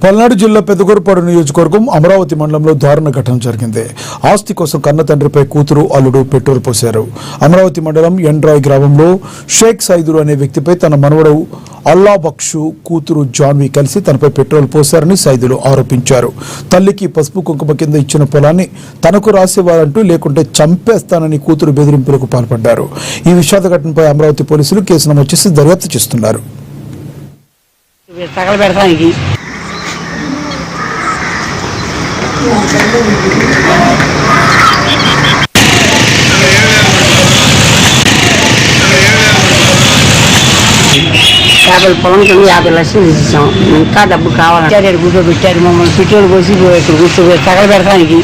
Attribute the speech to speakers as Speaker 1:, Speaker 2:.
Speaker 1: పల్నాడు జిల్లా పెద్దగొరపాడు నియోజకవర్గం అమరావతి మండలంలో దారుణ ఘటన జరిగింది. ఆస్తి కోసం కన్న తండ్రిపై కూతురు అల్లుడు పెట్రోల్ పోశారు. అమరావతి మండలం ఎండ్రాయ్ గ్రామంలో షేక్ సైదులు అనే వ్యక్తిపై తన మనవడు అల్లా బక్షు కూతురు జాన్వి కలిసి తనపై పెట్రోల్ పోశారని సైదులు ఆరోపించారు. తల్లికి పసుపు కుంకుమ కింద ఇచ్చిన పొలాన్ని తనకు రాసేవారంటూ లేకుంటే చంపేస్తానని కూతురు బెదిరింపులకు పాల్పడ్డారు. ఈ విషాద ఘటనపై అమరావతి పోలీసులు కేసు నమోదు చేసి దర్యాప్తు చేస్తున్నారు.
Speaker 2: యాభై పొలం కింద 50 లక్షలు ఇచ్చాం. ఇంకా డబ్బు కావాలంటే కూర్చోబెట్టారు. మమ్మల్ని పెట్రోల్ పోసి ఇక్కడ కూర్చోబెట్టి తగలబెడతానికి